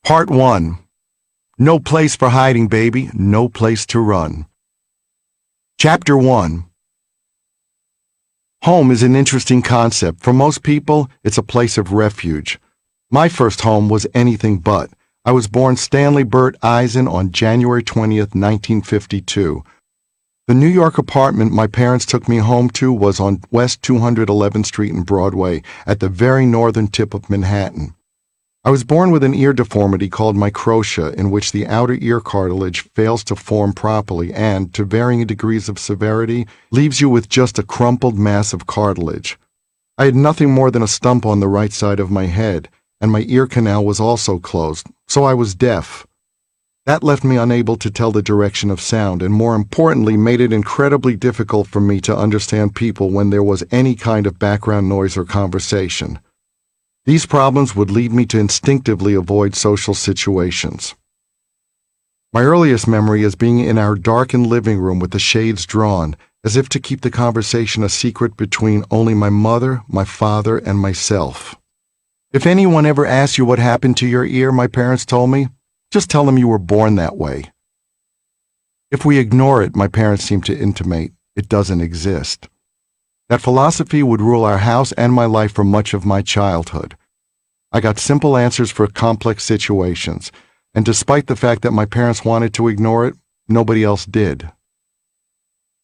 Part 1. No place for hiding, baby. No place to run. Chapter 1. Home is an interesting concept. For most people, it's a place of refuge. My first home was anything but. I was born Stanley Burt Eisen on January 20th, 1952. The New York apartment my parents took me home to was on West 211th Street and Broadway, at the very northern tip of Manhattan. I was born with an ear deformity called microtia, in which the outer ear cartilage fails to form properly and, to varying degrees of severity, leaves you with just a crumpled mass of cartilage. I had nothing more than a stump on the right side of my head, and my ear canal was also closed, so I was deaf. That left me unable to tell the direction of sound, and more importantly made it incredibly difficult for me to understand people when there was any kind of background noise or conversation. These problems would lead me to instinctively avoid social situations. My earliest memory is being in our darkened living room with the shades drawn, as if to keep the conversation a secret between only my mother, my father, and myself. If anyone ever asks you what happened to your ear, my parents told me, just tell them you were born that way. If we ignore it, my parents seem to intimate, it doesn't exist. That philosophy would rule our house and my life for much of my childhood. I got simple answers for complex situations, and despite the fact that my parents wanted to ignore it, nobody else did.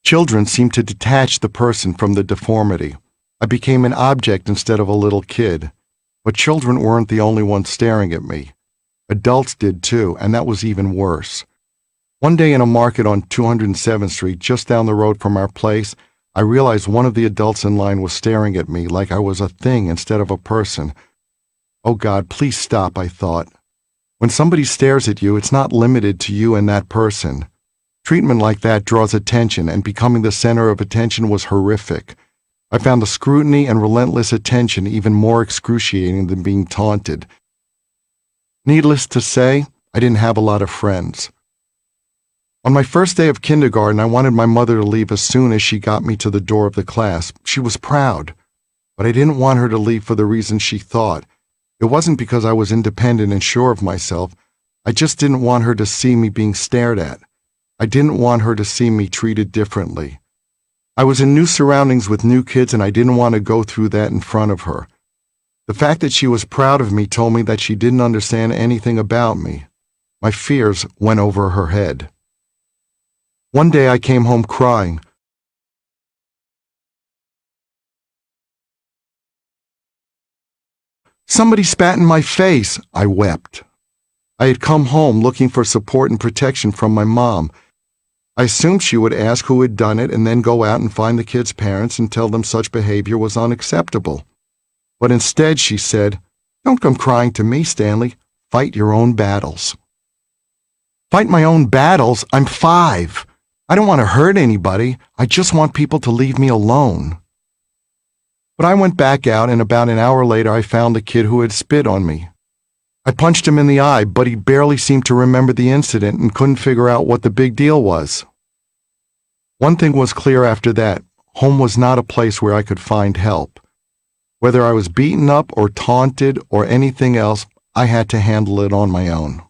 Children seem to detach the person from the deformity. I became an object instead of a little kid. But children weren't the only ones staring at me. Adults did too, and that was even worse. One day in a market on 207th Street, just down the road from our place, I realized one of the adults in line was staring at me like I was a thing instead of a person. Oh God, please stop, I thought. When somebody stares at you, it's not limited to you and that person. Treatment like that draws attention, and becoming the center of attention was horrific. I found the scrutiny and relentless attention even more excruciating than being taunted. Needless to say, I didn't have a lot of friends. On my first day of kindergarten, I wanted my mother to leave as soon as she got me to the door of the class. She was proud, but I didn't want her to leave for the reason she thought. It wasn't because I was independent and sure of myself. I just didn't want her to see me being stared at. I didn't want her to see me treated differently. I was in new surroundings with new kids, and I didn't want to go through that in front of her. The fact that she was proud of me told me that she didn't understand anything about me. My fears went over her head. One day I came home crying. "Somebody spat in my face," I wept. I had come home looking for support and protection from my mom. I assumed she would ask who had done it and then go out and find the kids' parents and tell them such behavior was unacceptable. But instead she said, "Don't come crying to me, Stanley. Fight your own battles." Fight my own battles? I'm 5. I don't want to hurt anybody. I just want people to leave me alone. But I went back out, and about an hour later I found the kid who had spit on me. I punched him in the eye, but he barely seemed to remember the incident and couldn't figure out what the big deal was. One thing was clear after that: home was not a place where I could find help. Whether I was beaten up or taunted or anything else, I had to handle it on my own.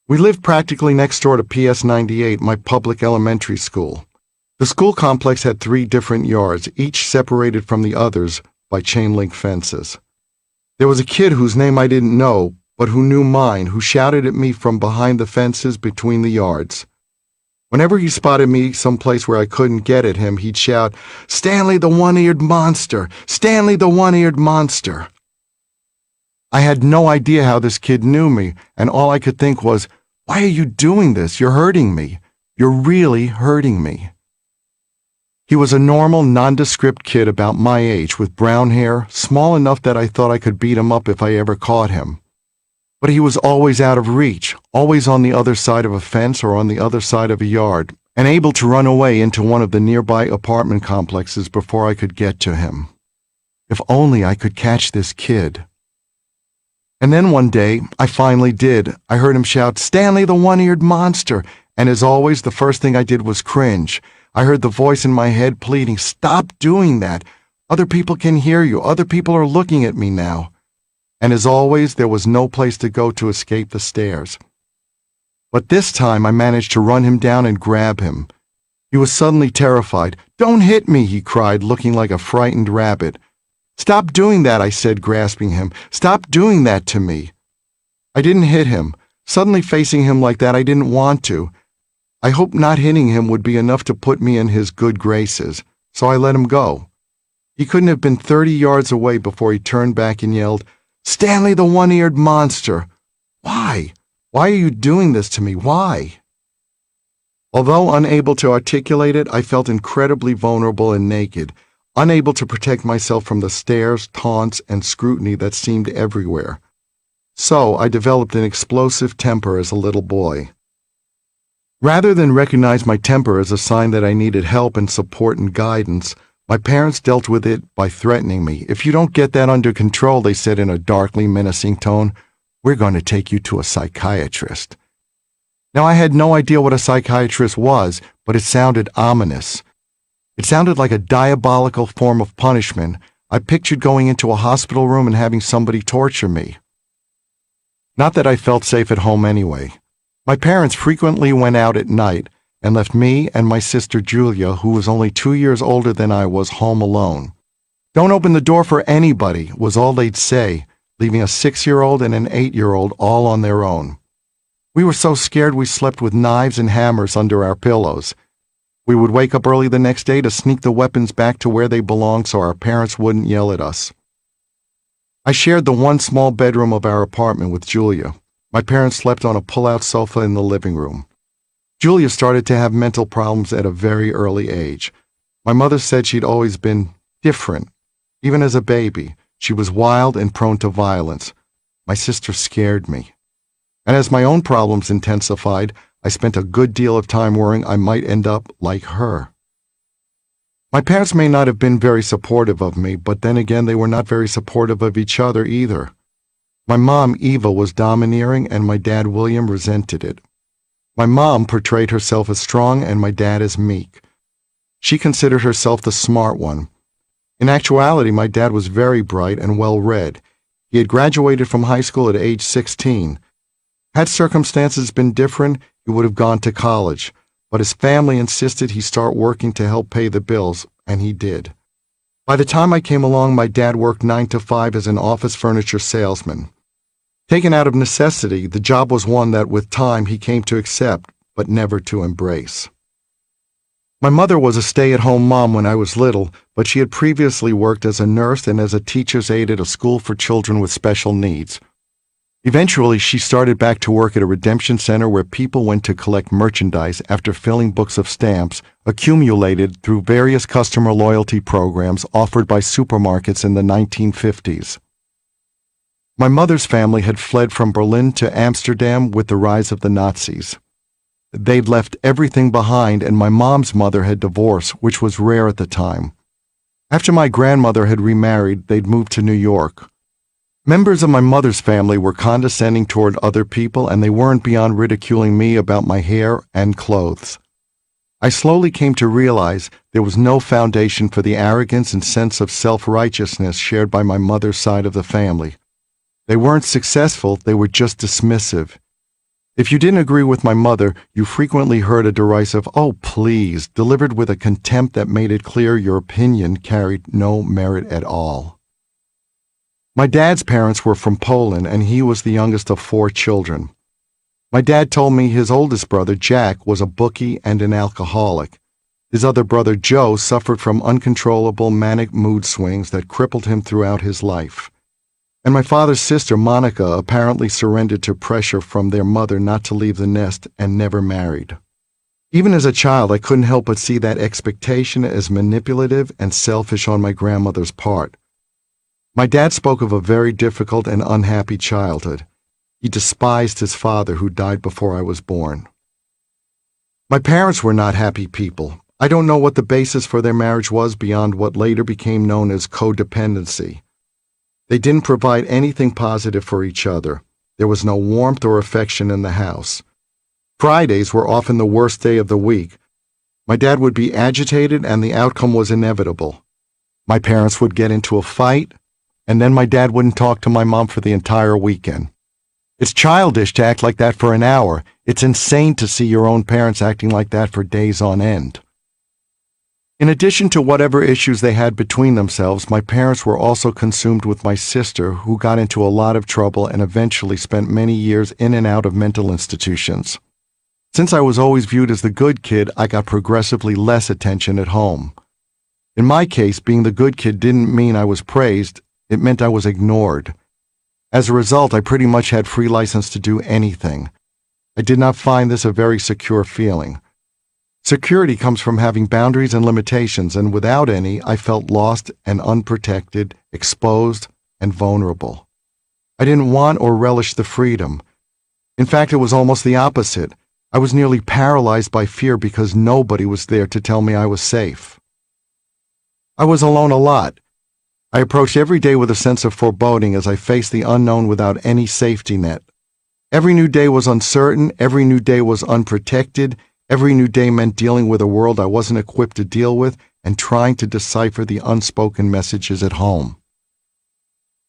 We lived practically next door to PS 98, my public elementary school. The school complex had 3 different yards, each separated from the others by chain-link fences. There was a kid whose name I didn't know, but who knew mine, who shouted at me from behind the fences between the yards. Whenever he spotted me someplace where I couldn't get at him, he'd shout, "Stanley the one-eared monster! Stanley the one-eared monster!" I had no idea how this kid knew me, and all I could think was, "Why are you doing this? You're hurting me. You're really hurting me." He was a normal, nondescript kid about my age, with brown hair, small enough that I thought I could beat him up if I ever caught him. But he was always out of reach, always on the other side of a fence or on the other side of a yard, and able to run away into one of the nearby apartment complexes before I could get to him. If only I could catch this kid. And then one day, I finally did. I heard him shout, "Stanley the one-eared monster," and as always, the first thing I did was cringe. I heard the voice in my head pleading, "Stop doing that. Other people can hear you. Other people are looking at me now." and as always, there was no place to go to escape the stares. But this time I managed to run him down and grab him. He was suddenly terrified. "Don't hit me," he cried, looking like a frightened rabbit. "Stop doing that," I said, grasping him. "Stop doing that to me." I didn't hit him. Suddenly facing him like that, I didn't want to. I hoped not hitting him would be enough to put me in his good graces, so I let him go. He couldn't have been 30 yards away before he turned back and yelled, "Stanley the one-eared monster! Why? Why are you doing this to me? Why?" Although unable to articulate it, I felt incredibly vulnerable and naked, unable to protect myself from the stares, taunts, and scrutiny that seemed everywhere. So I developed an explosive temper as a little boy. Rather than recognize my temper as a sign that I needed help and support and guidance, my parents dealt with it by threatening me. "If you don't get that under control," they said in a darkly menacing tone, "we're going to take you to a psychiatrist." Now, I had no idea what a psychiatrist was, but it sounded ominous. It sounded like a diabolical form of punishment. I pictured going into a hospital room and having somebody torture me. Not that I felt safe at home anyway. My parents frequently went out at night and left me and my sister Julia, who was only 2 years older than I was, home alone. "Don't open the door for anybody," was all they'd say, leaving a 6-year-old and an 8-year-old all on their own. We were so scared we slept with knives and hammers under our pillows. We would wake up early the next day to sneak the weapons back to where they belonged so our parents wouldn't yell at us. I shared the one small bedroom of our apartment with Julia. My parents slept on a pull-out sofa in the living room. Julia started to have mental problems at a very early age. My mother said she'd always been different. Even as a baby, she was wild and prone to violence. My sister scared me. And as my own problems intensified, I spent a good deal of time worrying I might end up like her. My parents may not have been very supportive of me, but then again, they were not very supportive of each other either. My mom, Eva, was domineering, and my dad, William, resented it. My mom portrayed herself as strong and my dad as meek. She considered herself the smart one. In actuality, my dad was very bright and well-read. He had graduated from high school at age 16. Had circumstances been different, he would have gone to college, but his family insisted he start working to help pay the bills, and he did. By the time I came along, my dad worked 9 to 5 as an office furniture salesman. Taken out of necessity, the job was one that with time he came to accept, but never to embrace. My mother was a stay-at-home mom when I was little, but she had previously worked as a nurse and as a teacher's aide at a school for children with special needs. Eventually, she started back to work at a redemption center where people went to collect merchandise after filling books of stamps accumulated through various customer loyalty programs offered by supermarkets in the 1950s. My mother's family had fled from Berlin to Amsterdam with the rise of the Nazis. They'd left everything behind, and my mom's mother had divorced, which was rare at the time. After my grandmother had remarried, they'd moved to New York. Members of my mother's family were condescending toward other people, and they weren't beyond ridiculing me about my hair and clothes. I slowly came to realize there was no foundation for the arrogance and sense of self-righteousness shared by my mother's side of the family. They weren't successful, they were just dismissive. If you didn't agree with my mother, you frequently heard a derisive, "Oh, please," delivered with a contempt that made it clear your opinion carried no merit at all. My dad's parents were from Poland, and he was the youngest of 4 children. My dad told me his oldest brother, Jack, was a bookie and an alcoholic. His other brother, Joe, suffered from uncontrollable manic mood swings that crippled him throughout his life. And my father's sister, Monica, apparently surrendered to pressure from their mother not to leave the nest and never married. Even as a child, I couldn't help but see that expectation as manipulative and selfish on my grandmother's part. My dad spoke of a very difficult and unhappy childhood. He despised his father, who died before I was born. My parents were not happy people. I don't know what the basis for their marriage was beyond what later became known as codependency. They didn't provide anything positive for each other. There was no warmth or affection in the house. Fridays were often the worst day of the week. My dad would be agitated and the outcome was inevitable. My parents would get into a fight, and then my dad wouldn't talk to my mom for the entire weekend. It's childish to act like that for an hour. It's insane to see your own parents acting like that for days on end. In addition to whatever issues they had between themselves, my parents were also consumed with my sister, who got into a lot of trouble and eventually spent many years in and out of mental institutions. Since I was always viewed as the good kid, I got progressively less attention at home. In my case, being the good kid didn't mean I was praised, it meant I was ignored. As a result, I pretty much had free license to do anything. I did not find this a very secure feeling. Security comes from having boundaries and limitations, and without any, I felt lost and unprotected, exposed and vulnerable. I didn't want or relish the freedom. In fact, it was almost the opposite. I was nearly paralyzed by fear because nobody was there to tell me I was safe. I was alone a lot. I approached every day with a sense of foreboding as I faced the unknown without any safety net. Every new day was uncertain, every new day was unprotected, every new day meant dealing with a world I wasn't equipped to deal with and trying to decipher the unspoken messages at home.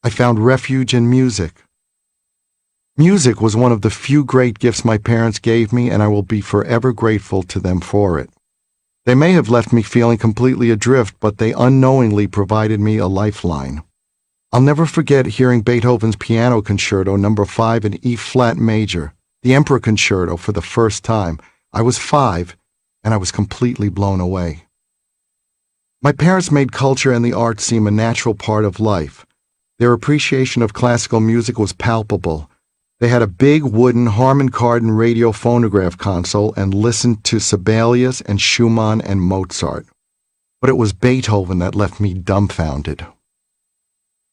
I found refuge in music. Music was one of the few great gifts my parents gave me, and I will be forever grateful to them for it. They may have left me feeling completely adrift, but they unknowingly provided me a lifeline. I'll never forget hearing Beethoven's Piano Concerto No. 5 in E-flat major, the Emperor Concerto, for the first time. I was 5, and I was completely blown away. My parents made culture and the arts seem a natural part of life. Their appreciation of classical music was palpable. They had a big wooden Harman Kardon radio phonograph console and listened to Sibelius and Schumann and Mozart. But it was Beethoven that left me dumbfounded.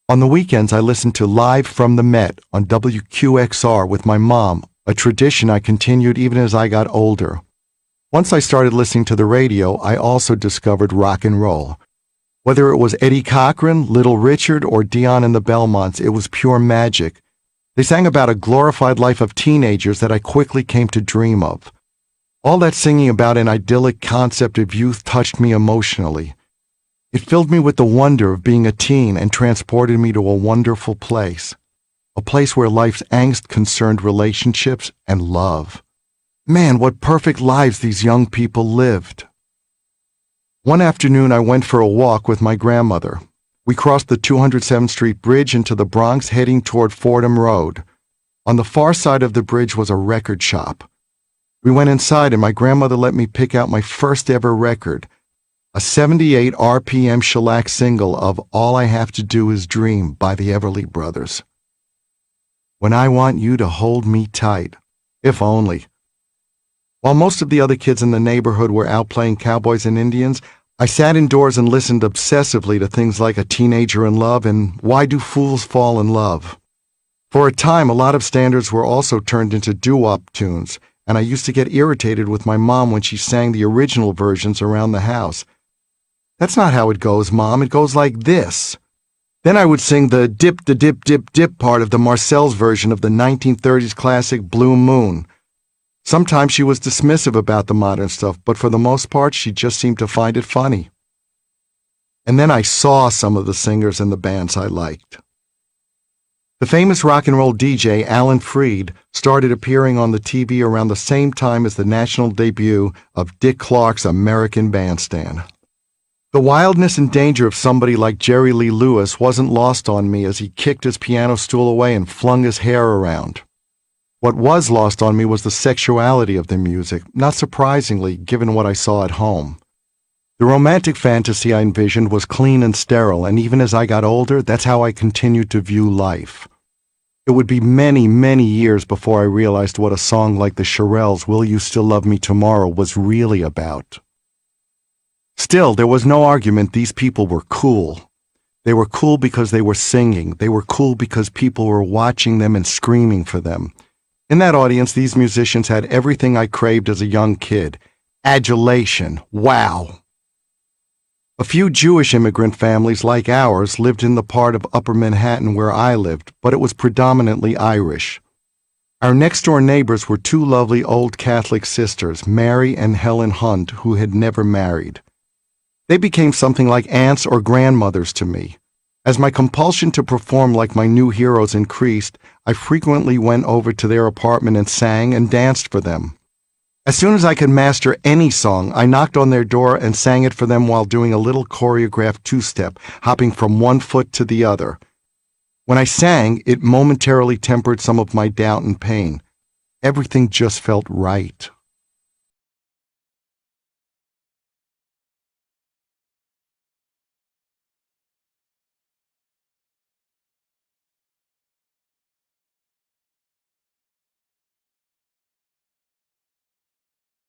On the weekends, I listened to Live from the Met on WQXR with my mom, a tradition I continued even as I got older. Once I started listening to the radio, I also discovered rock and roll. Whether it was Eddie Cochran, Little Richard, or Dion and the Belmonts, it was pure magic. They sang about a glorified life of teenagers that I quickly came to dream of. All that singing about an idyllic concept of youth touched me emotionally. It filled me with the wonder of being a teen and transported me to a wonderful place. A place where life's angst concerned relationships and love. Man, what perfect lives these young people lived. One afternoon, I went for a walk with my grandmother. We crossed the 207th Street Bridge into the Bronx, heading toward Fordham Road. On the far side of the bridge was a record shop. We went inside, and my grandmother let me pick out my first ever record, a 78 RPM shellac single of All I Have to Do Is Dream by the Everly Brothers. When I Want You to Hold Me Tight. If only. While most of the other kids in the neighborhood were out playing cowboys and Indians, I sat indoors and listened obsessively to things like A Teenager in Love and Why Do Fools Fall in Love. For a time, a lot of standards were also turned into doo-wop tunes, and I used to get irritated with my mom when she sang the original versions around the house. That's not how it goes, Mom. It goes like this. Then I would sing the dip, dip part of the Marcel's version of the 1930s classic Blue Moon. Sometimes she was dismissive about the modern stuff, but for the most part, she just seemed to find it funny. And then I saw some of the singers and the bands I liked. The famous rock and roll DJ Alan Freed started appearing on the TV around the same time as the national debut of Dick Clark's American Bandstand. The wildness and danger of somebody like Jerry Lee Lewis wasn't lost on me as he kicked his piano stool away and flung his hair around. What was lost on me was the sexuality of the music, not surprisingly, given what I saw at home. The romantic fantasy I envisioned was clean and sterile, and even as I got older, that's how I continued to view life. It would be many, many years before I realized what a song like the Shirelles' Will You Still Love Me Tomorrow was really about. Still, there was no argument these people were cool. They were cool because they were singing. They were cool because people were watching them and screaming for them. In that audience, these musicians had everything I craved as a young kid. Adulation. Wow. A few Jewish immigrant families like ours lived in the part of Upper Manhattan where I lived, but it was predominantly Irish. Our next-door neighbors were two lovely old Catholic sisters, Mary and Helen Hunt, who had never married. They became something like aunts or grandmothers to me. As my compulsion to perform like my new heroes increased, I frequently went over to their apartment and sang and danced for them. As soon as I could master any song, I knocked on their door and sang it for them while doing a little choreographed two-step, hopping from one foot to the other. When I sang, it momentarily tempered some of my doubt and pain. Everything just felt right.